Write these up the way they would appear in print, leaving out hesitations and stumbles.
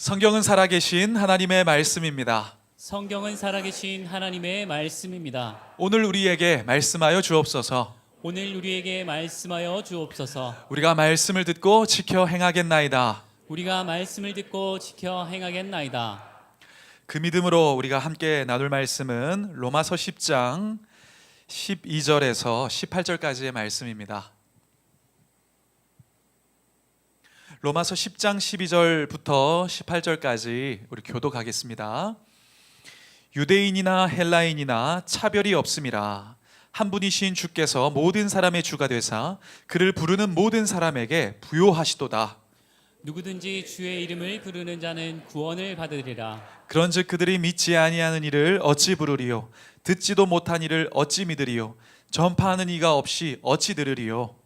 성경은 살아계신 하나님의 말씀입니다. 성경은 살아계신 하나님의 말씀입니다. 오늘 우리에게 말씀하여 주옵소서. 오늘 우리에게 말씀하여 주옵소서. 우리가 말씀을 듣고 지켜 행하겠나이다. 우리가 말씀을 듣고 지켜 행하겠나이다. 그 믿음으로 우리가 함께 나눌 말씀은 로마서 10장 12절에서 18절까지의 말씀입니다. 로마서 10장 12절부터 18절까지 우리 교독하겠습니다. 유대인이나 헬라인이나 차별이 없음이라. 한 분이신 주께서 모든 사람의 주가 되사 그를 부르는 모든 사람에게 부요하시도다. 누구든지 주의 이름을 부르는 자는 구원을 받으리라. 그런즉 그들이 믿지 아니하는 이를 어찌 부르리요? 듣지도 못한 이를 어찌 믿으리요? 전파하는 이가 없이 어찌 들으리요?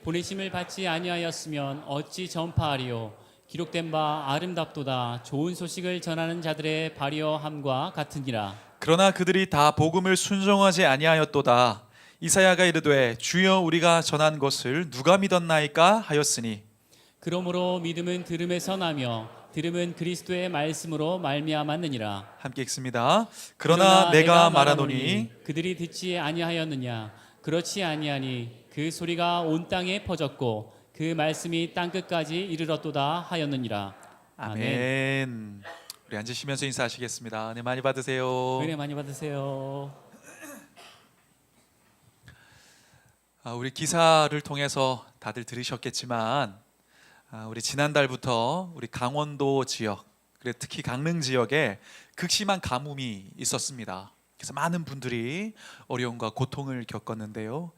보내심을 받지 아니하였으면 어찌 전파하리요? 기록된 바 아름답도다. 좋은 소식을 전하는 자들의 발효함과 같으니라. 그러나 그들이 다 복음을 순종하지 아니하였도다. 이사야가 이르되 주여 우리가 전한 것을 누가 믿었나이까 하였으니 그러므로 믿음은 들음에서 나며 들음은 그리스도의 말씀으로 말미암았느니라. 함께 읽습니다. 그러나 내가 말하노니 그들이 듣지 아니하였느냐? 그렇지 아니하니 그 소리가 온 땅에 퍼졌고 그 말씀이 땅 끝까지 이르렀도다 하였느니라. 아멘. 우리 앉으시면서 인사하시겠습니다. 은혜 많이 받으세요. 은혜 많이 받으세요. 우리 기사를 통해서 다들 들으셨겠지만 우리 지난달부터 우리 강원도 지역, 그리고 특히 강릉 지역에 극심한 가뭄이 있었습니다. 그래서 많은 분들이 어려움과 고통을 겪었는데요.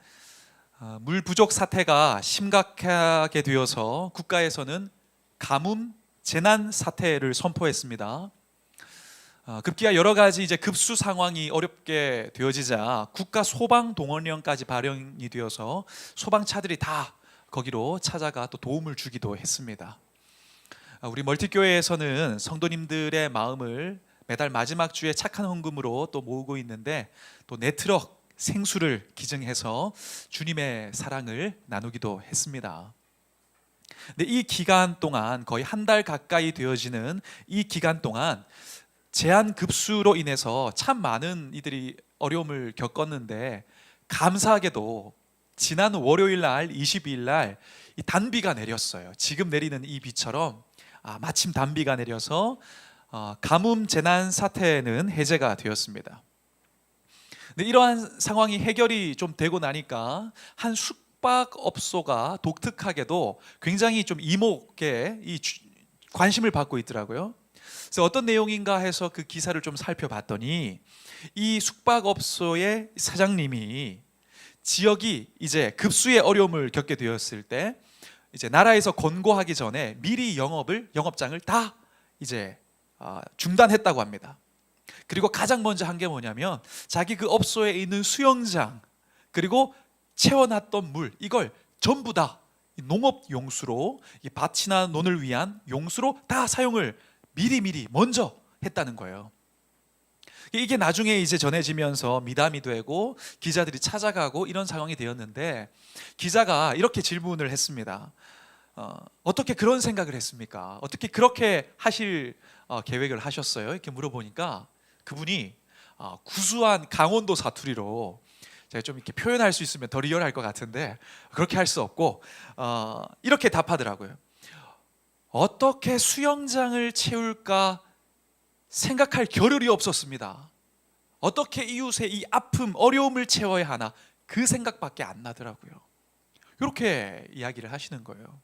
물 부족 사태가 심각하게 되어서 국가에서는 가뭄 재난 사태를 선포했습니다. 급기야 여러 가지 이제 급수 상황이 어렵게 되어지자 국가 소방 동원령까지 발령이 되어서 소방차들이 다 거기로 찾아가 또 도움을 주기도 했습니다. 우리 멀티교회에서는 성도님들의 마음을 매달 마지막 주에 착한 헌금으로 또 모으고 있는데 또 네트럭 생수를 기증해서 주님의 사랑을 나누기도 했습니다. 근데 이 기간 동안 거의 한 달 가까이 되어지는 이 기간 동안 제한 급수로 인해서 참 많은 이들이 어려움을 겪었는데 감사하게도 지난 월요일 날 22일 날 이 단비가 내렸어요. 지금 내리는 이 비처럼 마침 단비가 내려서 가뭄 재난 사태는 해제가 되었습니다. 근데 이러한 상황이 해결이 좀 되고 나니까 한 숙박업소가 독특하게도 굉장히 좀 이목에 관심을 받고 있더라고요. 그래서 어떤 내용인가 해서 그 기사를 좀 살펴봤더니 이 숙박업소의 사장님이 지역이 이제 급수의 어려움을 겪게 되었을 때 이제 나라에서 권고하기 전에 미리 영업장을 다 이제 중단했다고 합니다. 그리고 가장 먼저 한 게 뭐냐면 자기 그 업소에 있는 수영장 그리고 채워놨던 물 이걸 전부 다 농업 용수로 밭이나 논을 위한 용수로 다 사용을 미리 먼저 했다는 거예요. 이게 나중에 이제 전해지면서 미담이 되고 기자들이 찾아가고 이런 상황이 되었는데 기자가 이렇게 질문을 했습니다. 어떻게 그런 생각을 했습니까? 어떻게 그렇게 하실 계획을 하셨어요? 이렇게 물어보니까 그분이 구수한 강원도 사투리로 제가 좀 이렇게 표현할 수 있으면 더 리얼할 것 같은데 그렇게 할 수 없고 이렇게 답하더라고요. 어떻게 수영장을 채울까 생각할 겨를이 없었습니다. 어떻게 이웃의 이 아픔, 어려움을 채워야 하나 그 생각밖에 안 나더라고요. 이렇게 이야기를 하시는 거예요.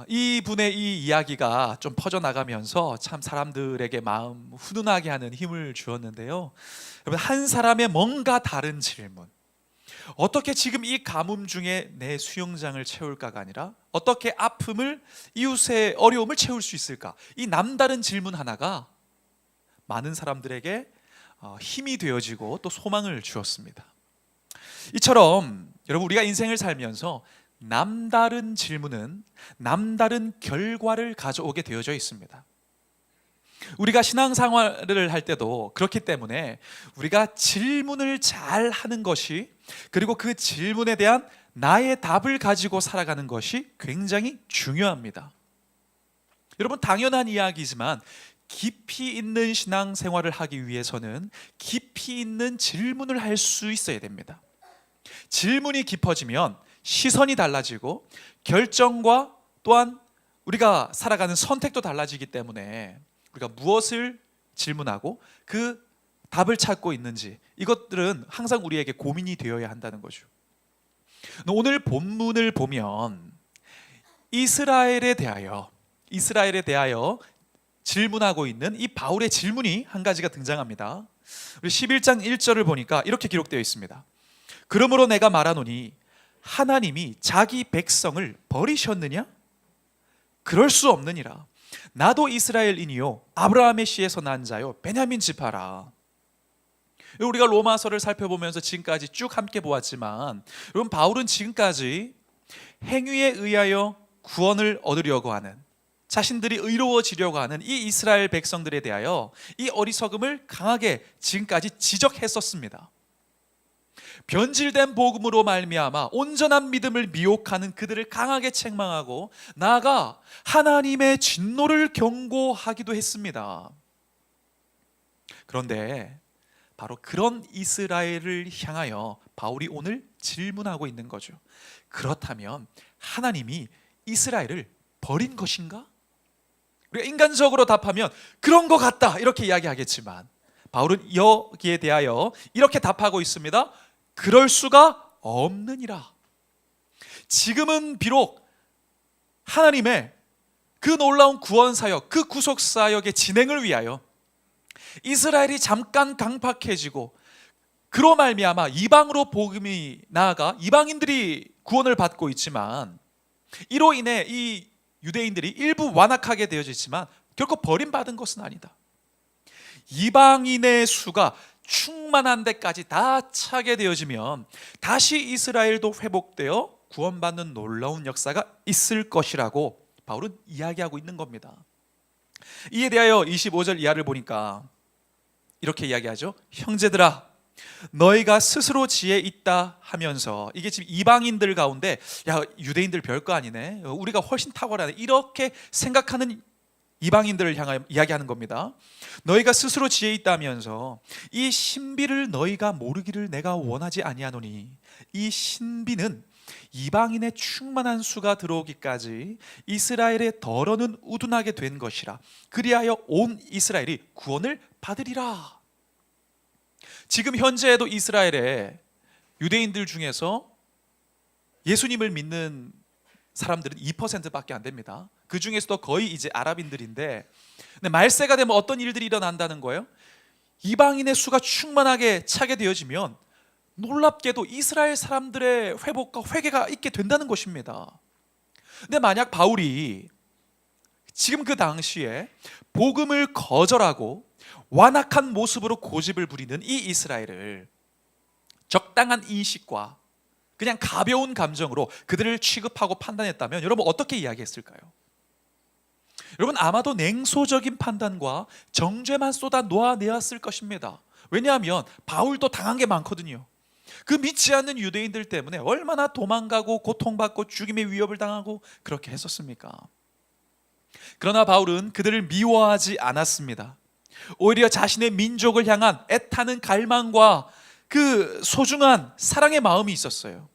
이분의 이 이야기가 좀 퍼져나가면서 참 사람들에게 마음 훈훈하게 하는 힘을 주었는데요. 여러분, 한 사람의 뭔가 다른 질문, 어떻게 지금 이 가뭄 중에 내 수영장을 채울까가 아니라 어떻게 아픔을, 이웃의 어려움을 채울 수 있을까, 이 남다른 질문 하나가 많은 사람들에게 힘이 되어지고 또 소망을 주었습니다. 이처럼 여러분, 우리가 인생을 살면서 남다른 질문은 남다른 결과를 가져오게 되어져 있습니다. 우리가 신앙생활을 할 때도 그렇기 때문에 우리가 질문을 잘 하는 것이, 그리고 그 질문에 대한 나의 답을 가지고 살아가는 것이 굉장히 중요합니다. 여러분, 당연한 이야기지만 깊이 있는 신앙생활을 하기 위해서는 깊이 있는 질문을 할 수 있어야 됩니다. 질문이 깊어지면 시선이 달라지고 결정과 또한 우리가 살아가는 선택도 달라지기 때문에 우리가 무엇을 질문하고 그 답을 찾고 있는지, 이것들은 항상 우리에게 고민이 되어야 한다는 거죠. 오늘 본문을 보면 이스라엘에 대하여 질문하고 있는 이 바울의 질문이 한 가지가 등장합니다. 우리 11장 1절을 보니까 이렇게 기록되어 있습니다. 그러므로 내가 말하노니 하나님이 자기 백성을 버리셨느냐? 그럴 수 없느니라. 나도 이스라엘인이요 아브라함의 씨에서 난 자요 베냐민 지파라. 우리가 로마서를 살펴보면서 지금까지 쭉 함께 보았지만, 여러분, 바울은 지금까지 행위에 의하여 구원을 얻으려고 하는, 자신들이 의로워지려고 하는 이 이스라엘 백성들에 대하여 이 어리석음을 강하게 지금까지 지적했었습니다. 변질된 복음으로 말미암아 온전한 믿음을 미혹하는 그들을 강하게 책망하고 나아가 하나님의 진노를 경고하기도 했습니다. 그런데 바로 그런 이스라엘을 향하여 바울이 오늘 질문하고 있는 거죠. 그렇다면 하나님이 이스라엘을 버린 것인가? 우리가 인간적으로 답하면 그런 것 같다 이렇게 이야기하겠지만, 바울은 여기에 대하여 이렇게 답하고 있습니다. 그럴 수가 없느니라. 지금은 비록 하나님의 그 놀라운 구원 사역, 그 구속 사역의 진행을 위하여 이스라엘이 잠깐 강팍해지고 그로 말미암아 이방으로 복음이 나아가 이방인들이 구원을 받고 있지만, 이로 인해 이 유대인들이 일부 완악하게 되어지지만 결코 버림받은 것은 아니다. 이방인의 수가 충만한 데까지 다 차게 되어지면 다시 이스라엘도 회복되어 구원받는 놀라운 역사가 있을 것이라고 바울은 이야기하고 있는 겁니다. 이에 대하여 25절 이하를 보니까 이렇게 이야기하죠. 형제들아, 너희가 스스로 지혜 있다 하면서, 이게 지금 이방인들 가운데 야, 유대인들 별거 아니네, 우리가 훨씬 탁월하네, 이렇게 생각하는 이방인들을 향하여 이야기하는 겁니다. 너희가 스스로 지혜 있다면서 이 신비를 너희가 모르기를 내가 원하지 아니하노니, 이 신비는 이방인의 충만한 수가 들어오기까지 이스라엘의 덜어는 우둔하게 된 것이라. 그리하여 온 이스라엘이 구원을 받으리라. 지금 현재에도 이스라엘의 유대인들 중에서 예수님을 믿는 사람들은 2%밖에 안 됩니다. 그 중에서도 거의 이제 아랍인들인데, 근데 말세가 되면 어떤 일들이 일어난다는 거예요? 이방인의 수가 충만하게 차게 되어지면 놀랍게도 이스라엘 사람들의 회복과 회개가 있게 된다는 것입니다. 근데 만약 바울이 지금 그 당시에 복음을 거절하고 완악한 모습으로 고집을 부리는 이 이스라엘을 적당한 인식과 그냥 가벼운 감정으로 그들을 취급하고 판단했다면 여러분 어떻게 이야기했을까요? 여러분 아마도 냉소적인 판단과 정죄만 쏟아 놓아내었을 것입니다. 왜냐하면 바울도 당한 게 많거든요. 그 믿지 않는 유대인들 때문에 얼마나 도망가고 고통받고 죽임의 위협을 당하고 그렇게 했었습니까? 그러나 바울은 그들을 미워하지 않았습니다. 오히려 자신의 민족을 향한 애타는 갈망과 그 소중한 사랑의 마음이 있었어요.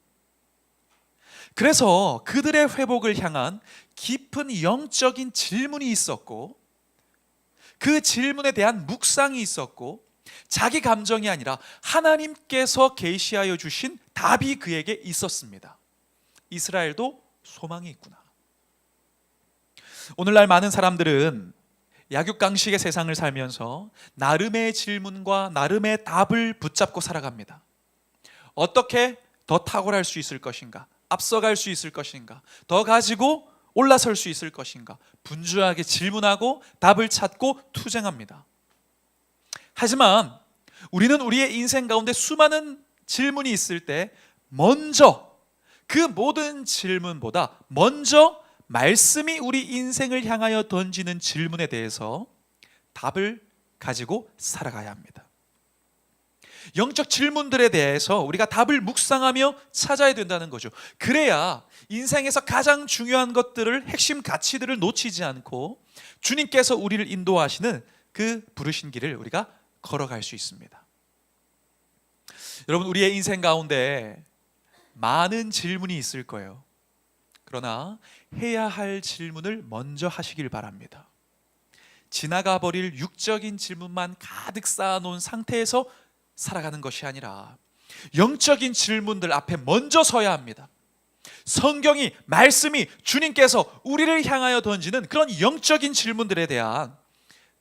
그래서 그들의 회복을 향한 깊은 영적인 질문이 있었고, 그 질문에 대한 묵상이 있었고, 자기 감정이 아니라 하나님께서 계시하여 주신 답이 그에게 있었습니다. 이스라엘도 소망이 있구나. 오늘날 많은 사람들은 약육강식의 세상을 살면서 나름의 질문과 나름의 답을 붙잡고 살아갑니다. 어떻게 더 탁월할 수 있을 것인가? 앞서갈 수 있을 것인가? 더 가지고 올라설 수 있을 것인가? 분주하게 질문하고 답을 찾고 투쟁합니다. 하지만 우리는 우리의 인생 가운데 수많은 질문이 있을 때 먼저 그 모든 질문보다 먼저 말씀이 우리 인생을 향하여 던지는 질문에 대해서 답을 가지고 살아가야 합니다. 영적 질문들에 대해서 우리가 답을 묵상하며 찾아야 된다는 거죠. 그래야 인생에서 가장 중요한 것들을, 핵심 가치들을 놓치지 않고 주님께서 우리를 인도하시는 그 부르신 길을 우리가 걸어갈 수 있습니다. 여러분, 우리의 인생 가운데 많은 질문이 있을 거예요. 그러나 해야 할 질문을 먼저 하시길 바랍니다. 지나가 버릴 육적인 질문만 가득 쌓아놓은 상태에서 살아가는 것이 아니라 영적인 질문들 앞에 먼저 서야 합니다. 성경이, 말씀이, 주님께서 우리를 향하여 던지는 그런 영적인 질문들에 대한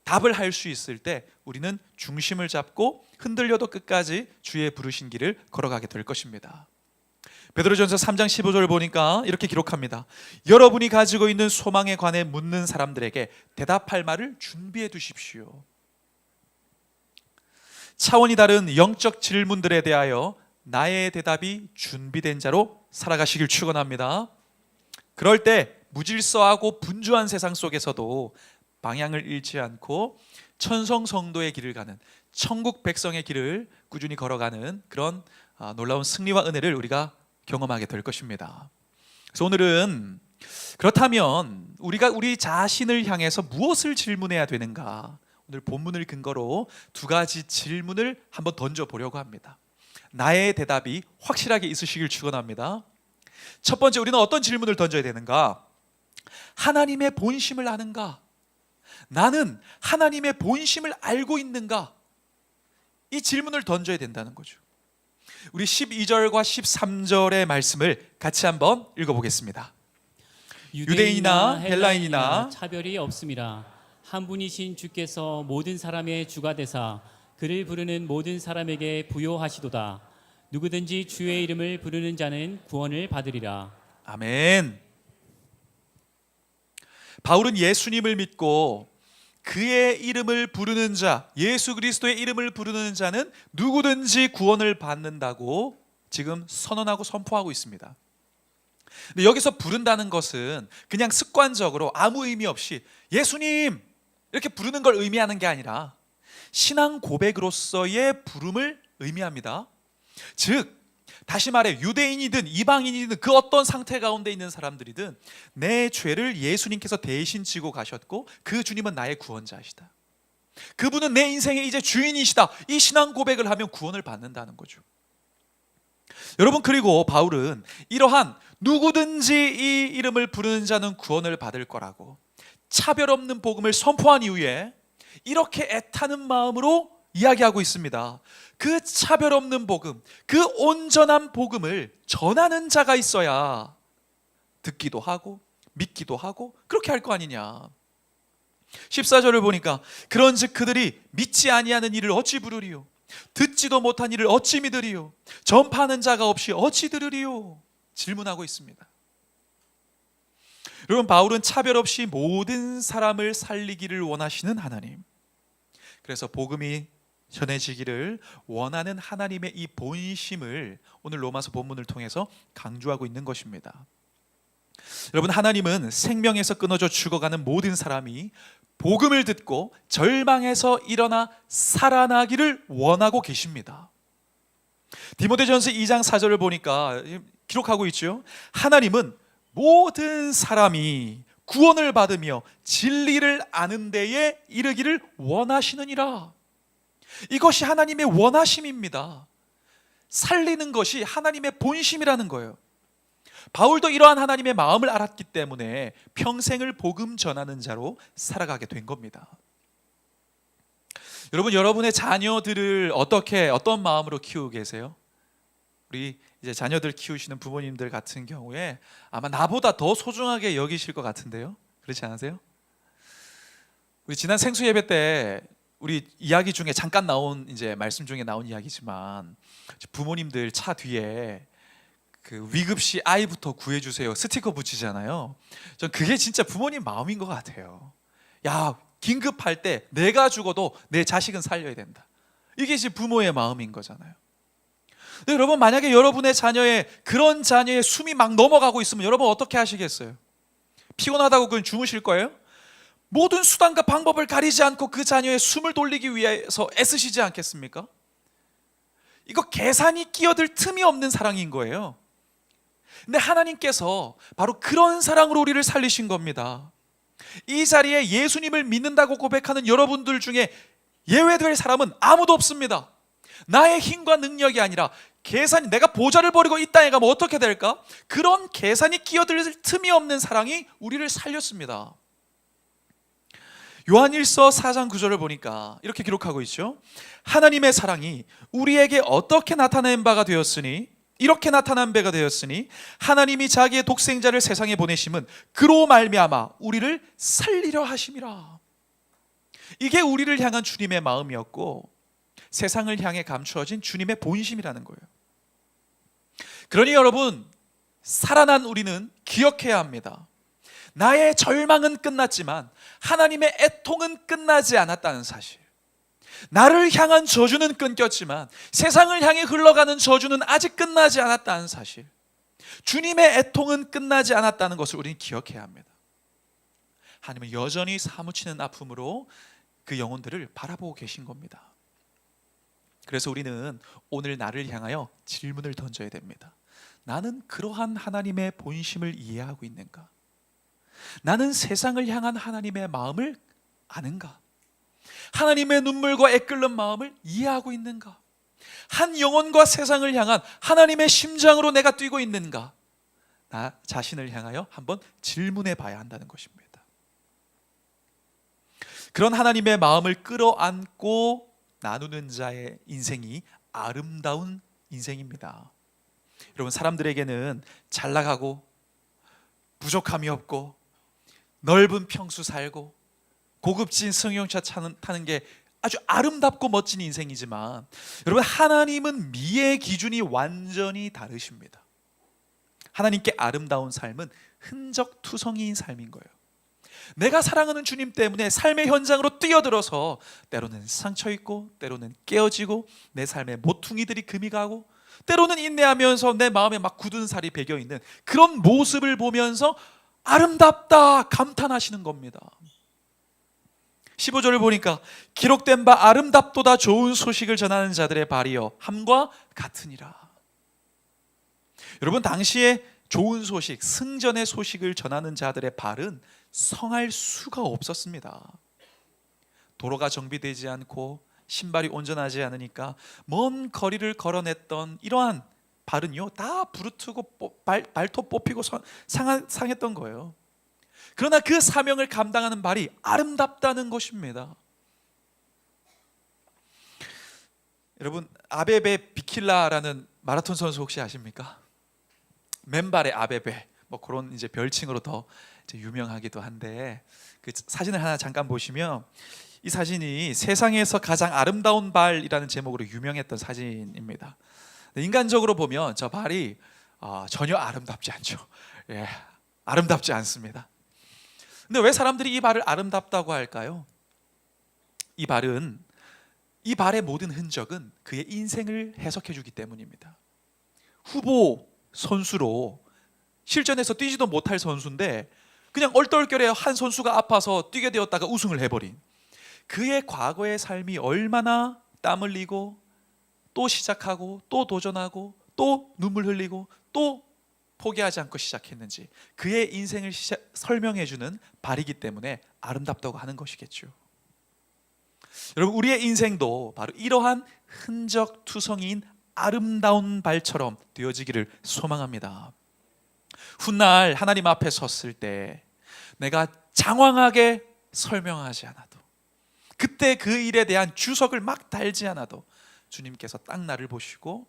답을 할 수 있을 때 우리는 중심을 잡고 흔들려도 끝까지 주의 부르신 길을 걸어가게 될 것입니다. 베드로전서 3장 15절을 보니까 이렇게 기록합니다. 여러분이 가지고 있는 소망에 관해 묻는 사람들에게 대답할 말을 준비해 두십시오. 차원이 다른 영적 질문들에 대하여 나의 대답이 준비된 자로 살아가시길 축원합니다. 그럴 때 무질서하고 분주한 세상 속에서도 방향을 잃지 않고 천성성도의 길을 가는, 천국 백성의 길을 꾸준히 걸어가는 그런 놀라운 승리와 은혜를 우리가 경험하게 될 것입니다. 그래서 오늘은 그렇다면 우리가 우리 자신을 향해서 무엇을 질문해야 되는가? 오늘 본문을 근거로 두 가지 질문을 한번 던져보려고 합니다. 나의 대답이 확실하게 있으시길 축원합니다. 첫 번째, 우리는 어떤 질문을 던져야 되는가? 하나님의 본심을 아는가? 나는 하나님의 본심을 알고 있는가? 이 질문을 던져야 된다는 거죠. 우리 12절과 13절의 말씀을 같이 한번 읽어보겠습니다. 유대인이나 헬라인이나 차별이 없음이라 한 분이신 주께서 모든 사람의 주가 되사 그를 부르는 모든 사람에게 부요하시도다. 누구든지 주의 이름을 부르는 자는 구원을 받으리라. 아멘. 바울은 예수님을 믿고 그의 이름을 부르는 자, 예수 그리스도의 이름을 부르는 자는 누구든지 구원을 받는다고 지금 선언하고 선포하고 있습니다. 근데 여기서 부른다는 것은 그냥 습관적으로 아무 의미 없이 예수님 이렇게 부르는 걸 의미하는 게 아니라 신앙 고백으로서의 부름을 의미합니다. 즉 다시 말해 유대인이든 이방인이든 그 어떤 상태 가운데 있는 사람들이든 내 죄를 예수님께서 대신 지고 가셨고 그 주님은 나의 구원자이시다. 그분은 내 인생의 이제 주인이시다. 이 신앙 고백을 하면 구원을 받는다는 거죠. 여러분, 그리고 바울은 이러한 누구든지 이 이름을 부르는 자는 구원을 받을 거라고 차별 없는 복음을 선포한 이후에 이렇게 애타는 마음으로 이야기하고 있습니다. 그 차별 없는 복음, 그 온전한 복음을 전하는 자가 있어야 듣기도 하고 믿기도 하고 그렇게 할 거 아니냐. 14절을 보니까 그런즉 그들이 믿지 아니하는 이를 어찌 부르리요? 듣지도 못한 이를 어찌 믿으리요? 전파하는 자가 없이 어찌 들으리요? 질문하고 있습니다. 여러분, 바울은 차별 없이 모든 사람을 살리기를 원하시는 하나님, 그래서 복음이 전해지기를 원하는 하나님의 이 본심을 오늘 로마서 본문을 통해서 강조하고 있는 것입니다. 여러분, 하나님은 생명에서 끊어져 죽어가는 모든 사람이 복음을 듣고 절망에서 일어나 살아나기를 원하고 계십니다. 디모데전서 2장 4절을 보니까 기록하고 있죠. 하나님은 모든 사람이 구원을 받으며 진리를 아는 데에 이르기를 원하시느니라. 이것이 하나님의 원하심입니다. 살리는 것이 하나님의 본심이라는 거예요. 바울도 이러한 하나님의 마음을 알았기 때문에 평생을 복음 전하는 자로 살아가게 된 겁니다. 여러분, 여러분의 자녀들을 어떤 마음으로 키우고 계세요? 우리 이제 자녀들 키우시는 부모님들 같은 경우에 아마 나보다 더 소중하게 여기실 것 같은데요. 그렇지 않으세요? 우리 지난 생수 예배 때 우리 이야기 중에 잠깐 나온, 이제 말씀 중에 나온 이야기지만, 부모님들 차 뒤에 그 위급시 아이부터 구해주세요 스티커 붙이잖아요. 전 그게 진짜 부모님 마음인 것 같아요. 야, 긴급할 때 내가 죽어도 내 자식은 살려야 된다. 이게 지금 부모의 마음인 거잖아요. 근데 여러분, 만약에 여러분의 자녀의 그런 자녀의 숨이 막 넘어가고 있으면 여러분 어떻게 하시겠어요? 피곤하다고 그냥 주무실 거예요? 모든 수단과 방법을 가리지 않고 그 자녀의 숨을 돌리기 위해서 애쓰시지 않겠습니까? 이거 계산이 끼어들 틈이 없는 사랑인 거예요. 근데 하나님께서 바로 그런 사랑으로 우리를 살리신 겁니다. 이 자리에 예수님을 믿는다고 고백하는 여러분들 중에 예외될 사람은 아무도 없습니다. 나의 힘과 능력이 아니라 계산이, 내가 보좌를 버리고 이 땅에 가면 어떻게 될까? 그런 계산이 끼어들 틈이 없는 사랑이 우리를 살렸습니다. 요한일서 4장 9절을 보니까 이렇게 기록하고 있죠. 하나님의 사랑이 우리에게 어떻게 나타낸 바가 되었으니, 이렇게 나타난 바가 되었으니 하나님이 자기의 독생자를 세상에 보내심은 그로 말미암아 우리를 살리려 하심이라. 이게 우리를 향한 주님의 마음이었고 세상을 향해 감추어진 주님의 본심이라는 거예요. 그러니 여러분, 살아난 우리는 기억해야 합니다. 나의 절망은 끝났지만 하나님의 애통은 끝나지 않았다는 사실. 나를 향한 저주는 끊겼지만 세상을 향해 흘러가는 저주는 아직 끝나지 않았다는 사실. 주님의 애통은 끝나지 않았다는 것을 우리는 기억해야 합니다. 하나님은 여전히 사무치는 아픔으로 그 영혼들을 바라보고 계신 겁니다. 그래서 우리는 오늘 나를 향하여 질문을 던져야 됩니다. 나는 그러한 하나님의 본심을 이해하고 있는가? 나는 세상을 향한 하나님의 마음을 아는가? 하나님의 눈물과 애끓는 마음을 이해하고 있는가? 한 영혼과 세상을 향한 하나님의 심장으로 내가 뛰고 있는가? 나 자신을 향하여 한번 질문해 봐야 한다는 것입니다. 그런 하나님의 마음을 끌어안고 나누는 자의 인생이 아름다운 인생입니다. 여러분, 사람들에게는 잘 나가고 부족함이 없고 넓은 평수 살고 고급진 승용차 타는 게 아주 아름답고 멋진 인생이지만, 여러분, 하나님은 미의 기준이 완전히 다르십니다. 하나님께 아름다운 삶은 흔적투성이인 삶인 거예요. 내가 사랑하는 주님 때문에 삶의 현장으로 뛰어들어서 때로는 상처 있고 때로는 깨어지고 내 삶의 모퉁이들이 금이 가고 때로는 인내하면서 내 마음에 막 굳은 살이 배겨있는 그런 모습을 보면서 아름답다 감탄하시는 겁니다. 15절을 보니까 기록된 바 아름답도다 좋은 소식을 전하는 자들의 발이여 함과 같으니라. 여러분, 당시에 좋은 소식, 승전의 소식을 전하는 자들의 발은 성할 수가 없었습니다. 도로가 정비되지 않고 신발이 온전하지 않으니까 먼 거리를 걸어냈던 이러한 발은요, 다 부르트고 발톱 뽑히고 상했던 거예요. 그러나 그 사명을 감당하는 발이 아름답다는 것입니다. 여러분, 아베베 비킬라라는 마라톤 선수 혹시 아십니까? 맨발의 아베베, 뭐 그런 이제 별칭으로 더 이제 유명하기도 한데, 그 사진을 하나 잠깐 보시면 이 사진이 세상에서 가장 아름다운 발이라는 제목으로 유명했던 사진입니다. 인간적으로 보면 저 발이 전혀 아름답지 않죠. 예, 아름답지 않습니다. 근데 왜 사람들이 이 발을 아름답다고 할까요? 이 발의 모든 흔적은 그의 인생을 해석해 주기 때문입니다. 후보 선수로 실전에서 뛰지도 못할 선수인데 그냥 얼떨결에 한 선수가 아파서 뛰게 되었다가 우승을 해버린 그의 과거의 삶이 얼마나 땀 흘리고 또 시작하고 또 도전하고 또 눈물 흘리고 또 포기하지 않고 시작했는지 그의 인생을 설명해 주는 발이기 때문에 아름답다고 하는 것이겠죠. 여러분, 우리의 인생도 바로 이러한 흔적투성이인 아름다운 발처럼 되어지기를 소망합니다. 훗날 하나님 앞에 섰을 때 내가 장황하게 설명하지 않아도, 그때 그 일에 대한 주석을 막 달지 않아도 주님께서 딱 나를 보시고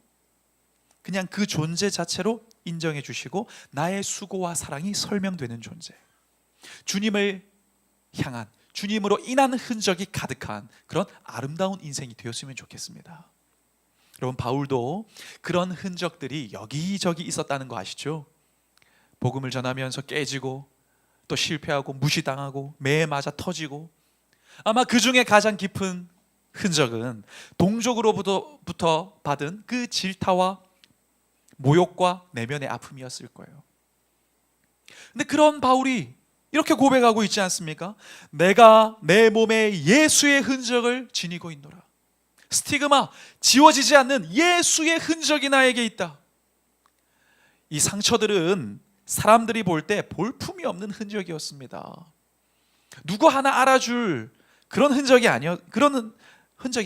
그냥 그 존재 자체로 인정해 주시고 나의 수고와 사랑이 설명되는 존재, 주님을 향한, 주님으로 인한 흔적이 가득한 그런 아름다운 인생이 되었으면 좋겠습니다. 여러분, 바울도 그런 흔적들이 여기저기 있었다는 거 아시죠? 복음을 전하면서 깨지고 또 실패하고 무시당하고 매에 맞아 터지고, 아마 그 중에 가장 깊은 흔적은 동족으로부터 받은 그 질타와 모욕과 내면의 아픔이었을 거예요. 근데 그런 바울이 이렇게 고백하고 있지 않습니까? 내가 내 몸에 예수의 흔적을 지니고 있노라. 스티그마, 지워지지 않는 예수의 흔적이 나에게 있다. 이 상처들은 사람들이 볼 때 볼품이 없는 흔적이었습니다. 누구 하나 알아줄 그런 흔적이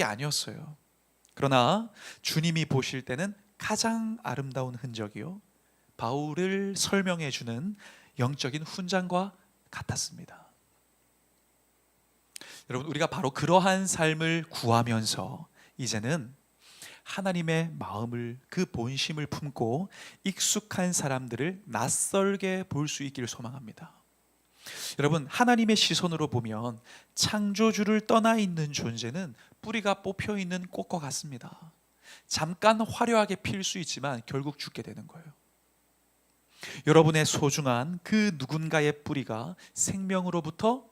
아니었어요. 그러나 주님이 보실 때는 가장 아름다운 흔적이요, 바울을 설명해 주는 영적인 훈장과 같았습니다. 여러분, 우리가 바로 그러한 삶을 구하면서 이제는 하나님의 마음을, 그 본심을 품고 익숙한 사람들을 낯설게 볼 수 있기를 소망합니다. 여러분, 하나님의 시선으로 보면 창조주를 떠나 있는 존재는 뿌리가 뽑혀 있는 꽃과 같습니다. 잠깐 화려하게 필 수 있지만 결국 죽게 되는 거예요. 여러분의 소중한 그 누군가의 뿌리가 생명으로부터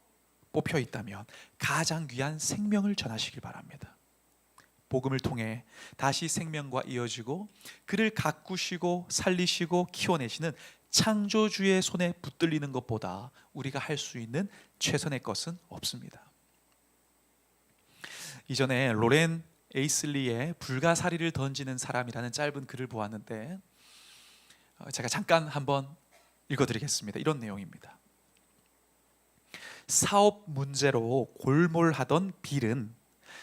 뽑혀 있다면 가장 귀한 생명을 전하시길 바랍니다. 복음을 통해 다시 생명과 이어지고 그를 가꾸시고 살리시고 키워내시는 창조주의 손에 붙들리는 것보다 우리가 할 수 있는 최선의 것은 없습니다. 이전에 로렌 에이슬리의 불가사리를 던지는 사람이라는 짧은 글을 보았는데 제가 잠깐 한번 읽어드리겠습니다. 이런 내용입니다. 사업 문제로 골몰하던 빌은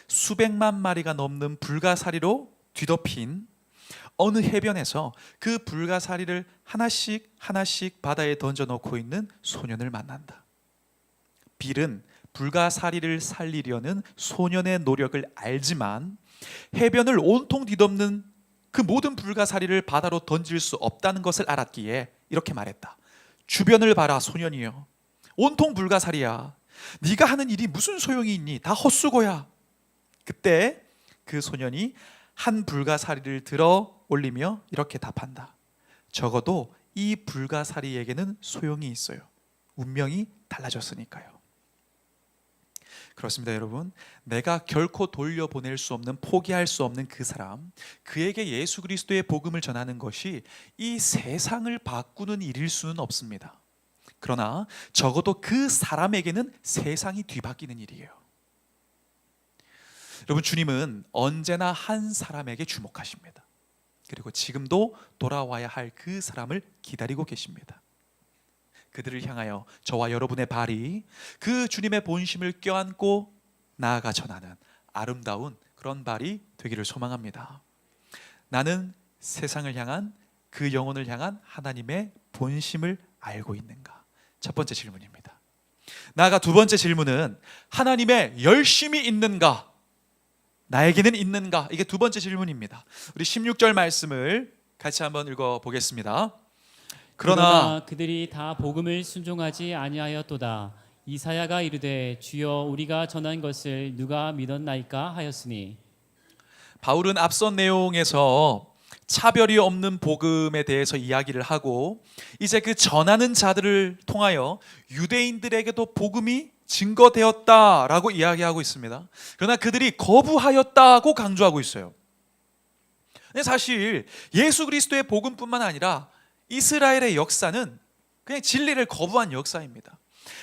수백만 마리가 넘는 불가사리로 뒤덮인 어느 해변에서 그 불가사리를 하나씩 하나씩 바다에 던져놓고 있는 소년을 만난다. 빌은 불가사리를 살리려는 소년의 노력을 알지만 해변을 온통 뒤덮는 그 모든 불가사리를 바다로 던질 수 없다는 것을 알았기에 이렇게 말했다. 주변을 봐라, 소년이여. 온통 불가사리야. 네가 하는 일이 무슨 소용이 있니? 다 헛수고야. 그때 그 소년이 한 불가사리를 들어 올리며 이렇게 답한다. 적어도 이 불가사리에게는 소용이 있어요. 운명이 달라졌으니까요. 그렇습니다, 여러분. 내가 결코 돌려보낼 수 없는, 포기할 수 없는 그 사람, 그에게 예수 그리스도의 복음을 전하는 것이 이 세상을 바꾸는 일일 수는 없습니다. 그러나 적어도 그 사람에게는 세상이 뒤바뀌는 일이에요. 여러분, 주님은 언제나 한 사람에게 주목하십니다. 그리고 지금도 돌아와야 할 그 사람을 기다리고 계십니다. 그들을 향하여 저와 여러분의 발이 그 주님의 본심을 껴안고 나아가 전하는 아름다운 그런 발이 되기를 소망합니다. 나는 세상을 향한, 그 영혼을 향한 하나님의 본심을 알고 있는가? 첫 번째 질문입니다. 나아가 두 번째 질문은 하나님의 열심이 있는가? 나에게는 있는가? 이게 두 번째 질문입니다. 우리 16절 말씀을 같이 한번 읽어보겠습니다. 그러나 그들이 다 복음을 순종하지 아니하였도다. 이사야가 이르되 주여 우리가 전한 것을 누가 믿었나이까 하였으니. 바울은 앞선 내용에서 차별이 없는 복음에 대해서 이야기를 하고 이제 그 전하는 자들을 통하여 유대인들에게도 복음이 증거되었다라고 이야기하고 있습니다. 그러나 그들이 거부하였다고 강조하고 있어요. 근데 사실 예수 그리스도의 복음뿐만 아니라 이스라엘의 역사는 그냥 진리를 거부한 역사입니다.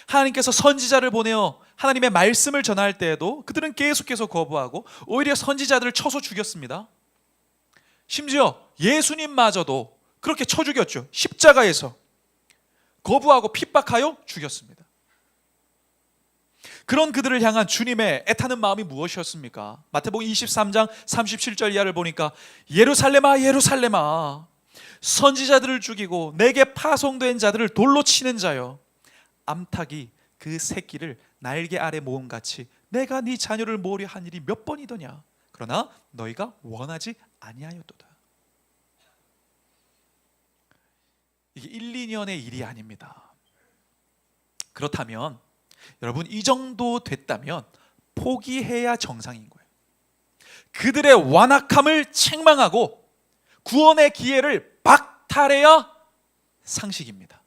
하나님께서 선지자를 보내어 하나님의 말씀을 전할 때에도 그들은 계속해서 거부하고 오히려 선지자들을 쳐서 죽였습니다. 심지어 예수님마저도 그렇게 쳐 죽였죠. 십자가에서 거부하고 핍박하여 죽였습니다. 그런 그들을 향한 주님의 애타는 마음이 무엇이었습니까? 마태복음 23장 37절 이하를 보니까 예루살렘아 예루살렘아 선지자들을 죽이고 내게 파송된 자들을 돌로 치는 자여, 암탉이 그 새끼를 날개 아래 모음같이 내가 네 자녀를 모으려 한 일이 몇 번이더냐? 그러나 너희가 원하지 아니하였도다. 이게 1, 2년의 일이 아닙니다. 그렇다면 여러분, 이 정도 됐다면 포기해야 정상인 거예요. 그들의 완악함을 책망하고 구원의 기회를 박탈해야 상식입니다.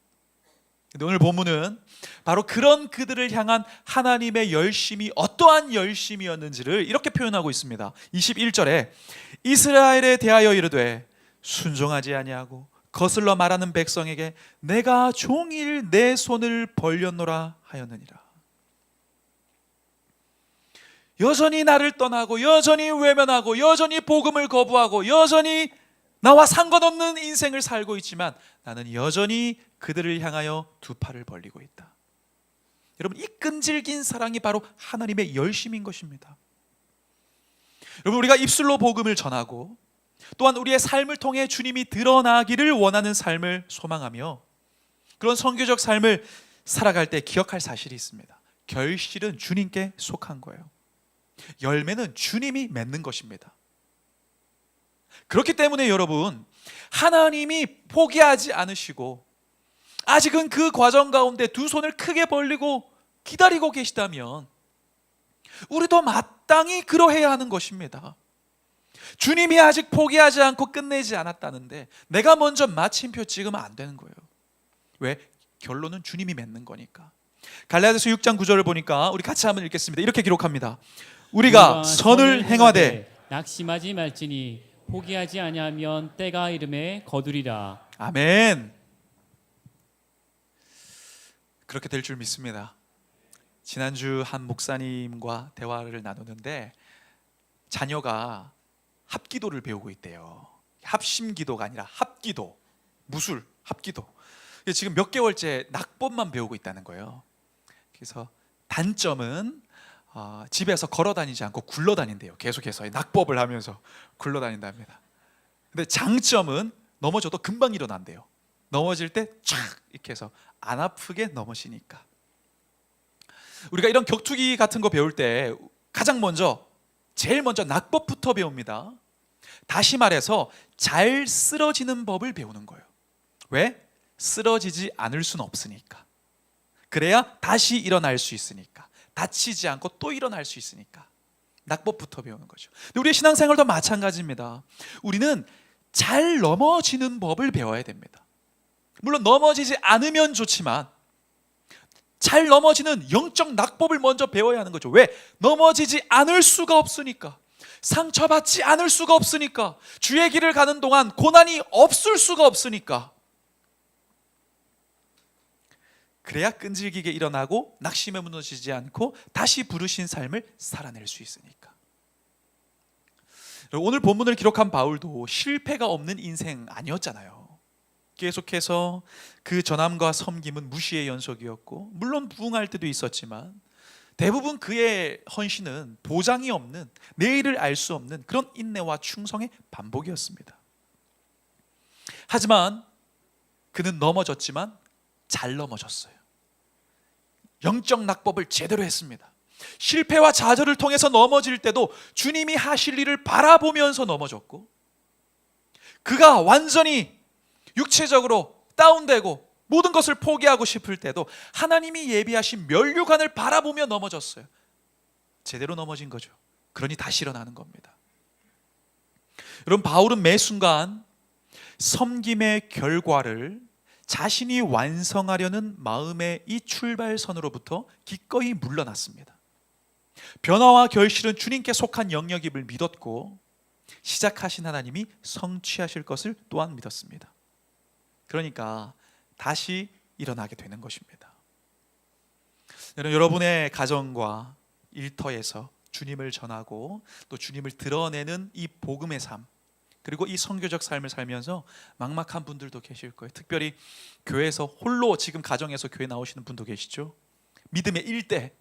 오늘 본문은 바로 그런 그들을 향한 하나님의 열심이 어떠한 열심이었는지를 이렇게 표현하고 있습니다. 21절에 이스라엘에 대하여 이르되 순종하지 아니하고 거슬러 말하는 백성에게 내가 종일 내 손을 벌렸노라 하였느니라. 여전히 나를 떠나고 여전히 외면하고 여전히 복음을 거부하고 여전히 나와 상관없는 인생을 살고 있지만 나는 여전히 그들을 향하여 두 팔을 벌리고 있다. 여러분, 이 끈질긴 사랑이 바로 하나님의 열심인 것입니다. 여러분, 우리가 입술로 복음을 전하고 또한 우리의 삶을 통해 주님이 드러나기를 원하는 삶을 소망하며 그런 선교적 삶을 살아갈 때 기억할 사실이 있습니다. 결실은 주님께 속한 거예요. 열매는 주님이 맺는 것입니다. 그렇기 때문에 여러분, 하나님이 포기하지 않으시고 아직은 그 과정 가운데 두 손을 크게 벌리고 기다리고 계시다면 우리도 마땅히 그러해야 하는 것입니다. 주님이 아직 포기하지 않고 끝내지 않았다는데 내가 먼저 마침표 찍으면 안 되는 거예요. 왜? 결론은 주님이 맺는 거니까. 갈라디아서 6장 9절을 보니까 우리 같이 한번 읽겠습니다. 이렇게 기록합니다. 우리가 선을 행하되 낙심하지 말지니 포기하지 아니하면 때가 이름에 거두리라. 아멘. 그렇게 될 줄 믿습니다. 지난주 한 목사님과 대화를 나누는데 자녀가 합기도를 배우고 있대요. 합심기도가 아니라 합기도, 무술 합기도. 지금 몇 개월째 낙법만 배우고 있다는 거예요. 그래서 단점은 집에서 걸어 다니지 않고 굴러 다닌대요. 계속해서 낙법을 하면서 굴러 다닌답니다. 근데 장점은 넘어져도 금방 일어난대요. 넘어질 때 촥 이렇게 해서 안 아프게 넘어지니까. 우리가 이런 격투기 같은 거 배울 때 가장 먼저 제일 먼저 낙법부터 배웁니다. 다시 말해서 잘 쓰러지는 법을 배우는 거예요. 왜? 쓰러지지 않을 수는 없으니까. 그래야 다시 일어날 수 있으니까. 다치지 않고 또 일어날 수 있으니까. 낙법부터 배우는 거죠. 근데 우리의 신앙생활도 마찬가지입니다. 우리는 잘 넘어지는 법을 배워야 됩니다. 물론 넘어지지 않으면 좋지만 잘 넘어지는 영적 낙법을 먼저 배워야 하는 거죠. 왜? 넘어지지 않을 수가 없으니까. 상처받지 않을 수가 없으니까. 주의 길을 가는 동안 고난이 없을 수가 없으니까. 그래야 끈질기게 일어나고 낙심에 무너지지 않고 다시 부르신 삶을 살아낼 수 있으니까. 오늘 본문을 기록한 바울도 실패가 없는 인생 아니었잖아요. 계속해서 그 전함과 섬김은 무시의 연속이었고 물론 부응할 때도 있었지만 대부분 그의 헌신은 보장이 없는, 내일을 알 수 없는 그런 인내와 충성의 반복이었습니다. 하지만 그는 넘어졌지만 잘 넘어졌어요. 영적 낙법을 제대로 했습니다. 실패와 좌절을 통해서 넘어질 때도 주님이 하실 일을 바라보면서 넘어졌고 그가 완전히 육체적으로 다운되고 모든 것을 포기하고 싶을 때도 하나님이 예비하신 면류관을 바라보며 넘어졌어요. 제대로 넘어진 거죠. 그러니 다시 일어나는 겁니다. 여러분, 바울은 매 순간 섬김의 결과를 자신이 완성하려는 마음의 이 출발선으로부터 기꺼이 물러났습니다. 변화와 결실은 주님께 속한 영역임을 믿었고 시작하신 하나님이 성취하실 것을 또한 믿었습니다. 그러니까 다시 일어나게 되는 것입니다. 여러분의 가정과 일터에서 주님을 전하고 또 주님을 드러내는 이 복음의 삶, 그리고 이 선교적 삶을 살면서 막막한 분들도 계실 거예요. 특별히 교회에서 홀로 지금 가정에서 교회 나오시는 분도 계시죠. 믿음의 일대,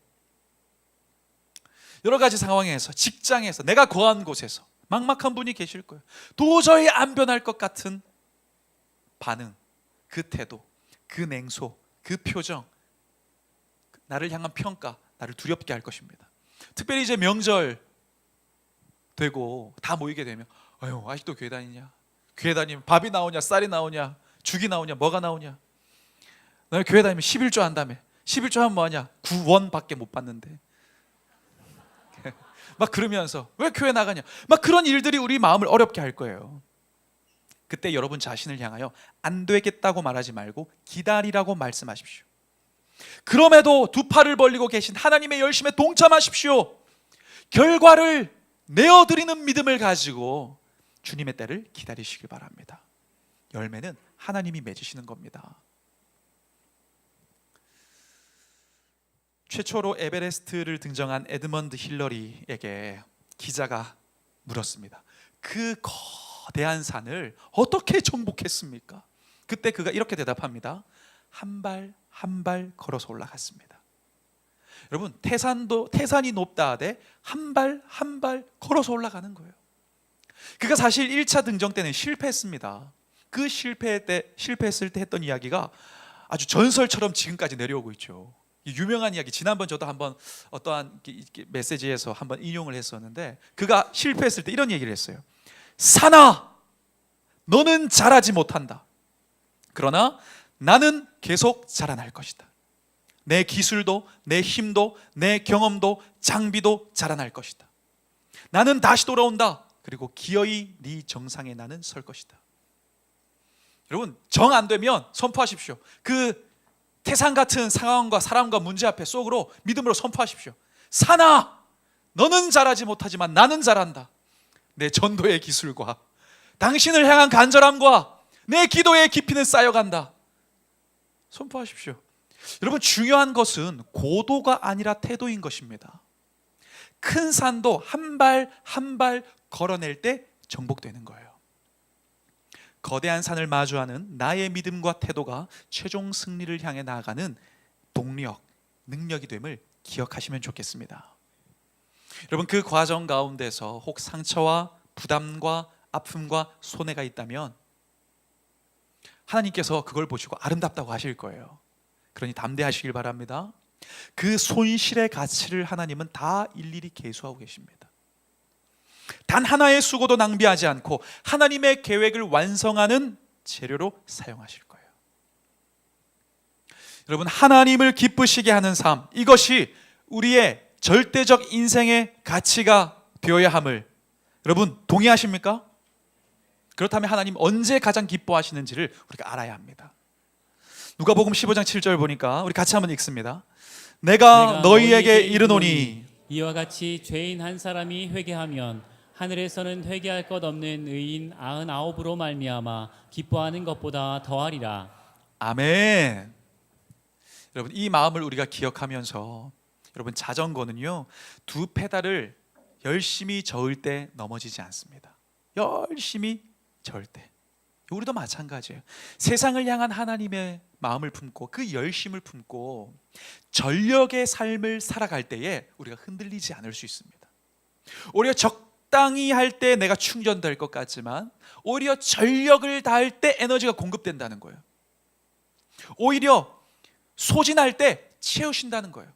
여러 가지 상황에서, 직장에서, 내가 거한 곳에서 막막한 분이 계실 거예요. 도저히 안 변할 것 같은 반응, 그 태도, 그 냉소, 그 표정, 나를 향한 평가, 나를 두렵게 할 것입니다. 특별히 이제 명절 되고 다 모이게 되면 아유, 아직도 교회 다니냐? 교회 다니면 밥이 나오냐, 쌀이 나오냐, 죽이 나오냐, 뭐가 나오냐? 너희 교회 다니면 11조 한다며. 11조 하면 뭐하냐? 9원밖에 못 받는데. 막 그러면서 왜 교회 나가냐? 막 그런 일들이 우리 마음을 어렵게 할 거예요. 그때 여러분 자신을 향하여 안 되겠다고 말하지 말고 기다리라고 말씀하십시오. 그럼에도 두 팔을 벌리고 계신 하나님의 열심에 동참하십시오. 결과를 내어드리는 믿음을 가지고 주님의 때를 기다리시길 바랍니다. 열매는 하나님이 맺으시는 겁니다. 최초로 에베레스트를 등정한 에드먼드 힐러리에게 기자가 물었습니다. 그 거대한 산을 어떻게 정복했습니까? 그때 그가 이렇게 대답합니다. 한 발 한 발 걸어서 올라갔습니다. 여러분, 태산이 높다 하되 한 발 한 발 걸어서 올라가는 거예요. 그가 사실 1차 등정 때는 실패했습니다. 그 실패했을 때 했던 이야기가 아주 전설처럼 지금까지 내려오고 있죠. 유명한 이야기, 지난번 저도 한번 어떠한 메시지에서 한번 인용을 했었는데, 그가 실패했을 때 이런 얘기를 했어요. 산아, 너는 자라지 못한다. 그러나 나는 계속 자라날 것이다. 내 기술도, 내 힘도, 내 경험도, 장비도 자라날 것이다. 나는 다시 돌아온다. 그리고 기어이 네 정상에 나는 설 것이다. 여러분, 정 안 되면 선포하십시오. 그 태산 같은 상황과 사람과 문제 앞에 속으로 믿음으로 선포하십시오. 산아, 너는 잘하지 못하지만 나는 잘한다. 내 전도의 기술과 당신을 향한 간절함과 내 기도의 깊이는 쌓여간다. 선포하십시오. 여러분, 중요한 것은 고도가 아니라 태도인 것입니다. 큰 산도 한 발 한 발 걸어낼 때 정복되는 거예요. 거대한 산을 마주하는 나의 믿음과 태도가 최종 승리를 향해 나아가는 동력, 능력이 됨을 기억하시면 좋겠습니다. 여러분, 그 과정 가운데서 혹 상처와 부담과 아픔과 손해가 있다면 하나님께서 그걸 보시고 아름답다고 하실 거예요. 그러니 담대하시길 바랍니다. 그 손실의 가치를 하나님은 다 일일이 계수하고 계십니다. 단 하나의 수고도 낭비하지 않고 하나님의 계획을 완성하는 재료로 사용하실 거예요. 여러분, 하나님을 기쁘시게 하는 삶, 이것이 우리의 절대적 인생의 가치가 되어야 함을 여러분 동의하십니까? 그렇다면 하나님 언제 가장 기뻐하시는지를 우리가 알아야 합니다. 누가복음 15장 7절 보니까 우리 같이 한번 읽습니다. 내가 너희에게 이르노니, 이와 같이 죄인 한 사람이 회개하면 하늘에서는 회개할 것 없는 의인 99으로 말미암아 기뻐하는 것보다 더하리라. 아멘. 여러분, 이 마음을 우리가 기억하면서, 여러분, 자전거는요, 두 페달을 열심히 저을 때 넘어지지 않습니다. 열심히 저을 때. 우리도 마찬가지예요. 세상을 향한 하나님의 마음을 품고 그 열심을 품고 전력의 삶을 살아갈 때에 우리가 흔들리지 않을 수 있습니다. 오히려 적당히 할 때 내가 충전될 것 같지만 오히려 전력을 다할 때 에너지가 공급된다는 거예요. 오히려 소진할 때 채우신다는 거예요.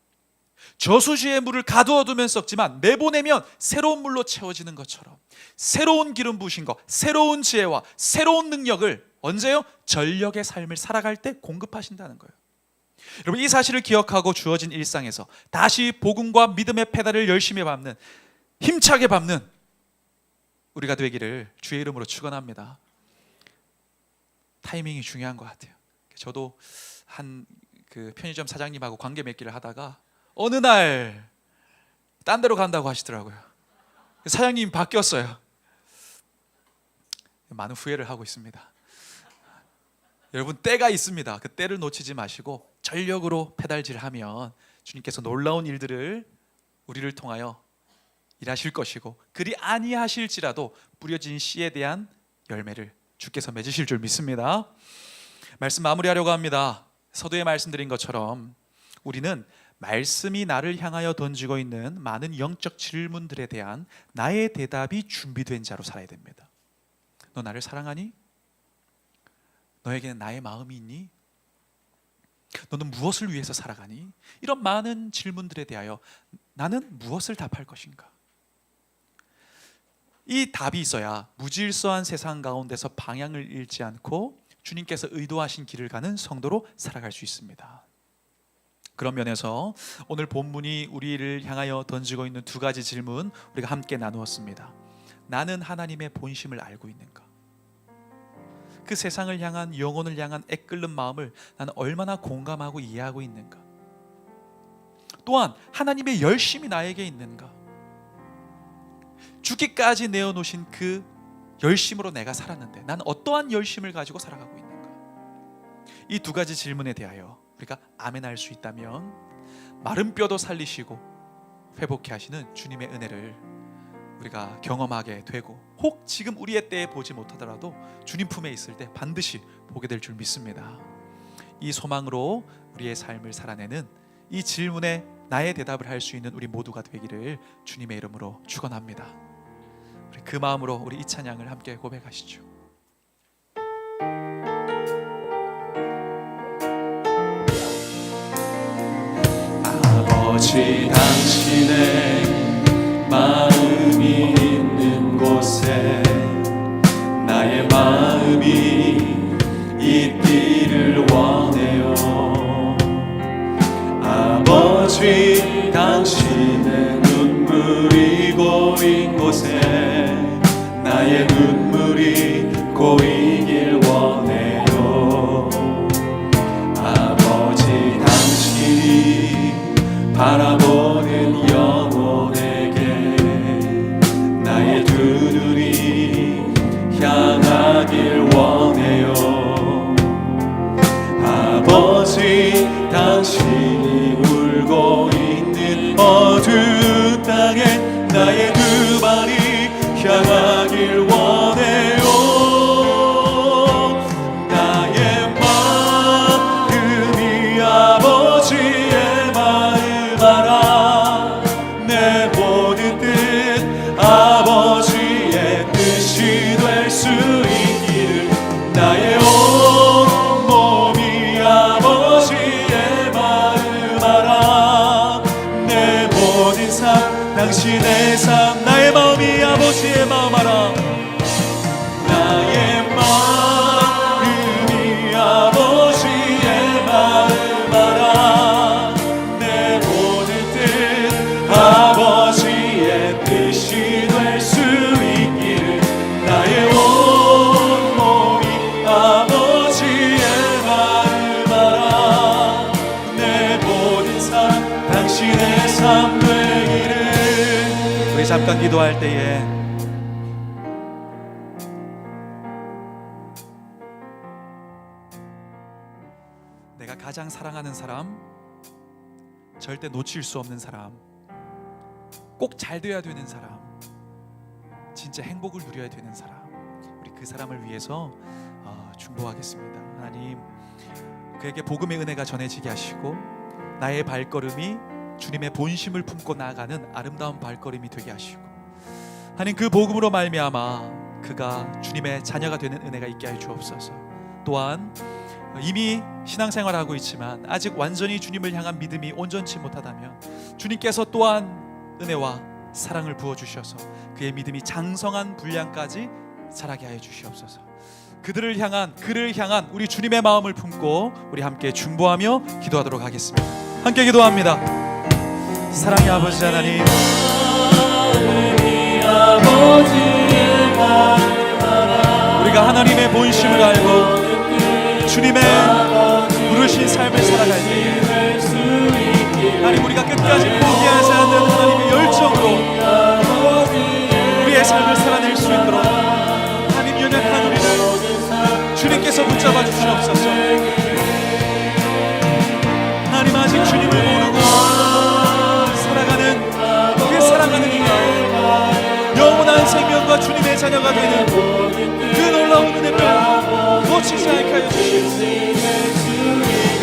저수지의 물을 가두어두면 썩지만 내보내면 새로운 물로 채워지는 것처럼 새로운 기름 부으신 것, 새로운 지혜와 새로운 능력을 언제요? 전력의 삶을 살아갈 때 공급하신다는 거예요. 여러분, 이 사실을 기억하고 주어진 일상에서 다시 복음과 믿음의 페달을 열심히 밟는, 힘차게 밟는 우리가 되기를 주의 이름으로 축원합니다. 타이밍이 중요한 것 같아요. 저도 한 그 편의점 사장님하고 관계 맺기를 하다가 어느 날 딴 데로 간다고 하시더라고요. 사장님이 바뀌었어요. 많은 후회를 하고 있습니다. 여러분, 때가 있습니다. 그 때를 놓치지 마시고 전력으로 페달질하면 주님께서 놀라운 일들을 우리를 통하여 일하실 것이고, 그리 아니하실지라도 뿌려진 씨에 대한 열매를 주께서 맺으실 줄 믿습니다. 말씀 마무리하려고 합니다. 서두에 말씀드린 것처럼 우리는 말씀이 나를 향하여 던지고 있는 많은 영적 질문들에 대한 나의 대답이 준비된 자로 살아야 됩니다. 너 나를 사랑하니? 너에게는 나의 마음이 있니? 너는 무엇을 위해서 살아가니? 이런 많은 질문들에 대하여 나는 무엇을 답할 것인가? 이 답이 있어야 무질서한 세상 가운데서 방향을 잃지 않고 주님께서 의도하신 길을 가는 성도로 살아갈 수 있습니다. 그런 면에서 오늘 본문이 우리를 향하여 던지고 있는 두 가지 질문 우리가 함께 나누었습니다. 나는 하나님의 본심을 알고 있는가? 그 세상을 향한, 영혼을 향한 애끓는 마음을 나는 얼마나 공감하고 이해하고 있는가? 또한 하나님의 열심이 나에게 있는가? 죽기까지 내어놓으신 그 열심으로 내가 살았는데 나는 어떠한 열심을 가지고 살아가고 있는가? 이 두 가지 질문에 대하여 우리가 아멘할 수 있다면 마른 뼈도 살리시고 회복케 하시는 주님의 은혜를 우리가 경험하게 되고, 혹 지금 우리의 때에 보지 못하더라도 주님 품에 있을 때 반드시 보게 될 줄 믿습니다. 이 소망으로 우리의 삶을 살아내는 이 질문에 나의 대답을 할 수 있는 우리 모두가 되기를 주님의 이름으로 축원합니다. 우리 그 마음으로 우리 이 찬양을 함께 고백하시죠. 아버지, 당신의 마음이 있는 곳에 나의 마음이 있기를 원해요. 아버지, 당신의 눈물이 고인 곳에 나의 눈물이 고이길 원해요. 아버지, 당신이 바라보는 영혼에게 나의 두 눈이 향하길 원해요. 아버지, 당신이 울고 있는 어두운 땅에 나의 두 발이 향하길 원해요. 나의 마음이 아버지의 마음 알아. 내 모든 뜻 아버지의 뜻이 될 수 있기를. 나의 온 몸이 아버지의 마음 알아. 내 모든 삶 당신의 삶. 나의 마음이 아버지의 마음 알아. 나의 마음이 아버지의 마음 알아. 내 모든 뜻 아버지의 뜻이 될 수 있기를. 나의 온 몸이 아버지의 마음 알아. 내 모든 삶 당신의 삶 되기를. 우리 잠깐 기도할 때에 내가 가장 사랑하는 사람, 절대 놓칠 수 없는 사람, 꼭 잘 돼야 되는 사람, 진짜 행복을 누려야 되는 사람, 우리 그 사람을 위해서 중보하겠습니다. 하나님, 그에게 복음의 은혜가 전해지게 하시고 나의 발걸음이 주님의 본심을 품고 나아가는 아름다운 발걸음이 되게 하시고, 하나님, 그 복음으로 말미암아 그가 주님의 자녀가 되는 은혜가 있게 하여 주옵소서. 또한 이미 신앙생활하고 있지만 아직 완전히 주님을 향한 믿음이 온전치 못하다면 주님께서 또한 은혜와 사랑을 부어주셔서 그의 믿음이 장성한 분량까지 자라게 하여 주시옵소서. 그를 향한 우리 주님의 마음을 품고 우리 함께 중보하며 기도하도록 하겠습니다. 함께 기도합니다. 사랑의 아버지 하나님, 우리가 하나님의 본심을 알고 주님의 부르신 삶을 살아갈 때 하나님, 우리가 끝까지 포기하지 않는 하나님의 열정으로 우리의 삶을 살아낼 수 있도록 하나님, 연약한 우리를 주님께서 붙잡아 주시옵소서. 하나님, 아직 주님을 모르고 살아가는 그 사랑하는 이가 영원한 생명과 주님의 자녀가 되는 그 놀라운 은혜를 놓치지 않게 하여 주시옵소서.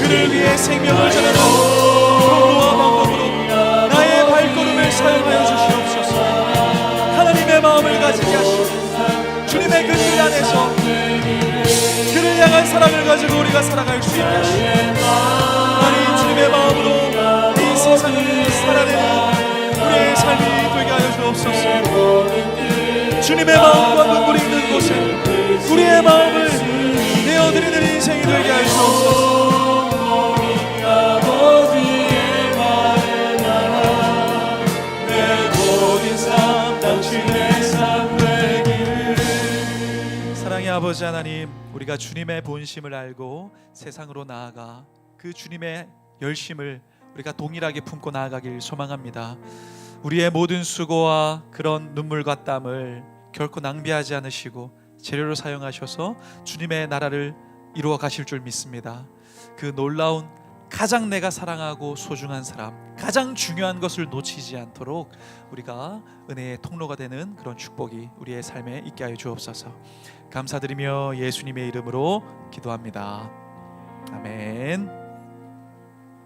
그를 위해 생명을 전하는 통로와 방법으로 나의 발걸음을 사용하여 주시옵소서. 하나님의 마음을 가지게 하시고 주님의 그 길 안에서 그를 향한 사랑을 가지고 우리가 살아갈 수 있게 하시고, 하나님, 주님의 마음으로 이 세상을 살아내는 우리의 삶이 되게 하여 주옵소서. 주님의 마음과 눈물이 있는 곳에 우리의 마음을 내어드리는 인생이 되게 하여 주옵소서. 사랑의 아버지 하나님, 우리가 주님의 본심을 알고 세상으로 나아가 그 주님의 열심을 우리가 동일하게 품고 나아가길 소망합니다. 우리의 모든 수고와 그런 눈물과 땀을 결코 낭비하지 않으시고 재료로 사용하셔서 주님의 나라를 이루어 가실 줄 믿습니다. 그 놀라운 가장 내가 사랑하고 소중한 사람, 가장 중요한 것을 놓치지 않도록 우리가 은혜의 통로가 되는 그런 축복이 우리의 삶에 있게 하여 주옵소서. 감사드리며 예수님의 이름으로 기도합니다. 아멘.